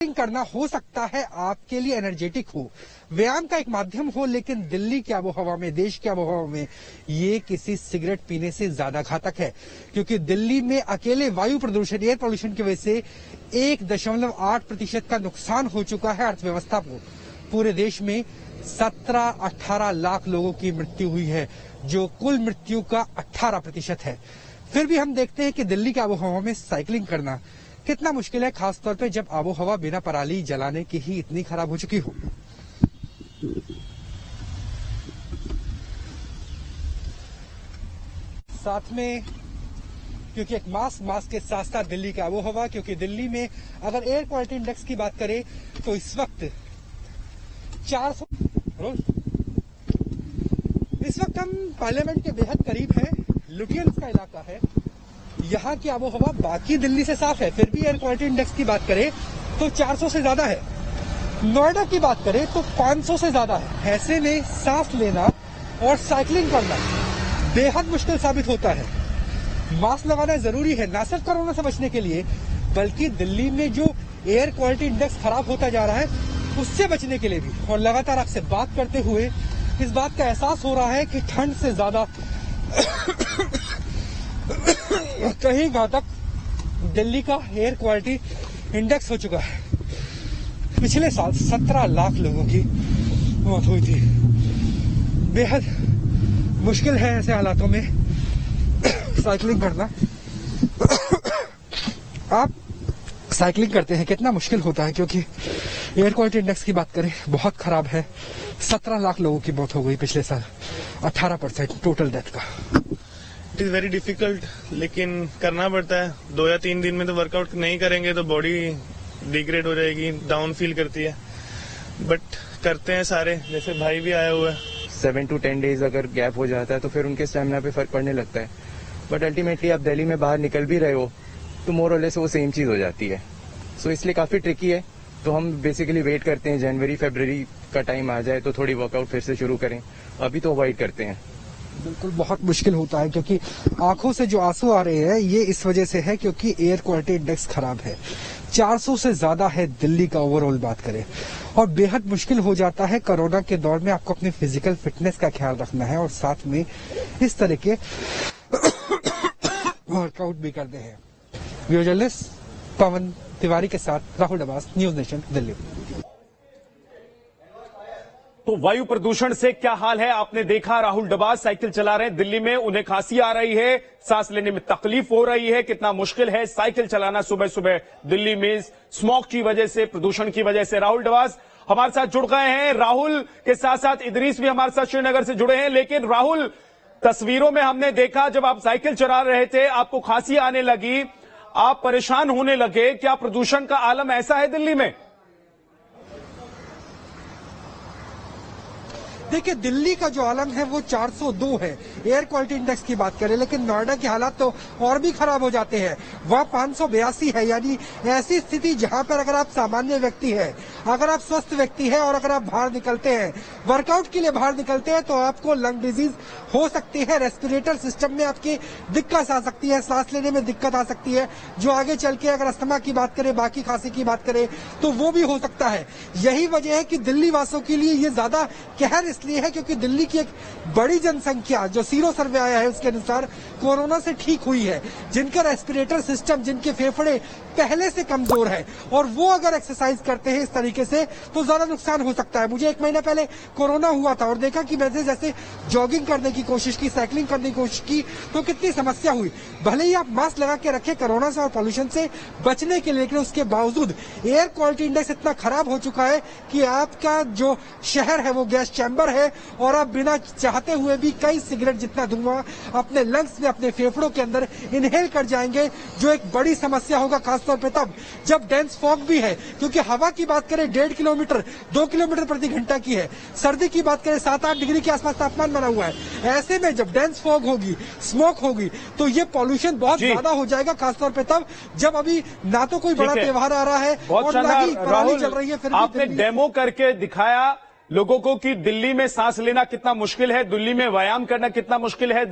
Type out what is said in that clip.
Cycling करना हो सकता है आपके लिए एनर्जेटिक हो, व्यायाम का एक माध्यम हो, लेकिन दिल्ली की आबोहवा में, देश की आबोहवा में ये किसी सिगरेट पीने से ज्यादा घातक है। क्योंकि दिल्ली में अकेले वायु प्रदूषण, एयर पॉल्यूशन की वजह से 1.8% का नुकसान हो चुका है अर्थव्यवस्था को। पूरे देश में 17-18 लाख लोगों की मृत्यु हुई है, जो कुल मृत्यु का 18% है। फिर भी हम देखते हैं कि दिल्ली के आबोहवा में साइकिलिंग करना कितना मुश्किल है, खासतौर पे जब आबोहवा बिना पराली जलाने की ही इतनी खराब हो चुकी हो। साथ में क्योंकि एक मास्क के साथ साथ दिल्ली का आबोहवा, क्योंकि दिल्ली में अगर एयर क्वालिटी इंडेक्स की बात करें तो इस वक्त 400, इस वक्त हम पार्लियामेंट के बेहद करीब हैं। लुटियंस का इलाका है, यहाँ की आबोहवा बाकी दिल्ली से साफ है, फिर भी एयर क्वालिटी इंडेक्स की बात करें तो 400 से ज्यादा है। नोएडा की बात करें तो 500 से ज्यादा है। ऐसे में सांस लेना और साइकिलिंग करना बेहद मुश्किल साबित होता है। मास्क लगाना जरूरी है, न सिर्फ कोरोना से बचने के लिए, बल्कि दिल्ली में जो एयर क्वालिटी इंडेक्स खराब होता जा रहा है उससे बचने के लिए भी। और लगातार आपसे बात करते हुए इस बात का एहसास हो रहा है कि ठंड से ज्यादा कहीं घातक दिल्ली का एयर क्वालिटी इंडेक्स हो चुका है। पिछले साल 17 लाख लोगों की मौत हुई थी। बेहद मुश्किल है ऐसे हालातों में साइकिलिंग करना। आप साइकिलिंग करते हैं, कितना मुश्किल होता है, क्योंकि एयर क्वालिटी इंडेक्स की बात करें बहुत खराब है। 17 लाख लोगों की मौत हो गई पिछले साल, 18% टोटल डेथ का। इट इज वेरी डिफिकल्ट, लेकिन करना पड़ता है। 2 या 3 दिन में तो वर्कआउट नहीं करेंगे तो बॉडी डिग्रेड हो जाएगी, डाउन फील करती है, बट करते हैं सारे। जैसे भाई भी आया हुआ है, 7 to 10 डेज अगर गैप हो जाता है तो फिर उनके स्टेमिना पे फर्क पड़ने लगता है। बट अल्टीमेटली आप दिल्ली में बाहर निकल भी रहे हो तो मोर और लेस वो सेम चीज हो जाती है। सो इसलिए काफी ट्रिकी है। तो हम बेसिकली वेट करते हैं जनवरी फरवरी का टाइम आ जाए तो थोड़ी वर्कआउट फिर से शुरू करें। अभी तो अवॉइड करते हैं। बिल्कुल बहुत मुश्किल होता है, क्योंकि आंखों से जो आंसू आ रहे हैं ये इस वजह से है क्योंकि एयर क्वालिटी इंडेक्स खराब है। 400 से ज्यादा है दिल्ली का ओवरऑल बात करें। और बेहद मुश्किल हो जाता है कोरोना के दौर में आपको अपनी फिजिकल फिटनेस का ख्याल रखना है और साथ में इस तरह के वर्कआउट भी करते हैं। वीडियो जर्नलिस्ट पवन तिवारी के साथ राहुल डबास, न्यूज नेशन, दिल्ली। तो वायु प्रदूषण से क्या हाल है आपने देखा। राहुल डबास साइकिल चला रहे हैं दिल्ली में, उन्हें खांसी आ रही है, सांस लेने में तकलीफ हो रही है। कितना मुश्किल है साइकिल चलाना सुबह सुबह दिल्ली में स्मॉग की वजह से, प्रदूषण की वजह से। राहुल डबास हमारे साथ जुड़ गए हैं। राहुल के साथ साथ इदरीस भी हमारे साथ श्रीनगर से जुड़े हैं। लेकिन राहुल, तस्वीरों में हमने देखा जब आप साइकिल चला रहे थे आपको खांसी आने लगी, आप परेशान होने लगे। क्या प्रदूषण का आलम ऐसा है दिल्ली में? देखिए, दिल्ली का जो आलम है वो 402 है एयर क्वालिटी इंडेक्स की बात करें, लेकिन नोएडा के हालात तो और भी खराब हो जाते हैं। वह 582 है, यानी ऐसी स्थिति जहां पर अगर आप सामान्य व्यक्ति है, अगर आप स्वस्थ व्यक्ति है और अगर आप बाहर निकलते हैं, वर्कआउट के लिए बाहर निकलते हैं, तो आपको लंग डिजीज हो सकती है, रेस्पिरेटर सिस्टम में आपकी दिक्कत आ सकती है, सांस लेने में दिक्कत आ सकती है, जो आगे चल के अगर अस्थमा की बात करें, बाकी खांसी की बात करें तो वो भी हो सकता है। यही वजह है कि दिल्ली वासियों के लिए ये ज्यादा कहर इसलिए है क्योंकि दिल्ली की एक बड़ी जनसंख्या, जो सीरो सर्वे आया है उसके अनुसार, कोरोना से ठीक हुई है, जिनका रेस्पिरेटर सिस्टम, जिनके फेफड़े पहले से कमजोर है, और वो अगर एक्सरसाइज करते हैं इस तरीके से तो ज्यादा नुकसान हो सकता है। मुझे 1 महीना पहले कोरोना हुआ था और देखा कि मैंने जैसे जॉगिंग करने की कोशिश की, साइकिलिंग करने की कोशिश की तो कितनी समस्या हुई। भले ही आप मास्क लगा के रखे कोरोना से और पॉल्यूशन से बचने के लिए, लेकिन उसके बावजूद एयर क्वालिटी इंडेक्स इतना खराब हो चुका है कि आपका जो शहर है वो गैस चैम्बर है और आप बिना चाहते हुए भी कई सिगरेट जितना धुआं अपने लंग्स में, अपने फेफड़ों के अंदर इनहेल कर जाएंगे, जो एक बड़ी समस्या होगा खासतौर पे तब जब डेंस फॉग भी है। क्योंकि हवा की बात करें 1.5 किलोमीटर 2 किलोमीटर प्रति घंटा की है, सर्दी की बात करें 7-8 डिग्री के आसपास तापमान बना हुआ है। ऐसे में जब डेंस फॉग होगी, स्मोक होगी, तो ये पॉल्यूशन बहुत ज्यादा हो जाएगा, खासतौर पे तब जब अभी ना तो कोई बड़ा त्योहार आ रहा है और ना ही पराली चल रही है। फिर आपने डेमो करके दिखाया लोगों को कि दिल्ली में सांस लेना कितना मुश्किल है, दिल्ली में व्यायाम करना कितना मुश्किल है।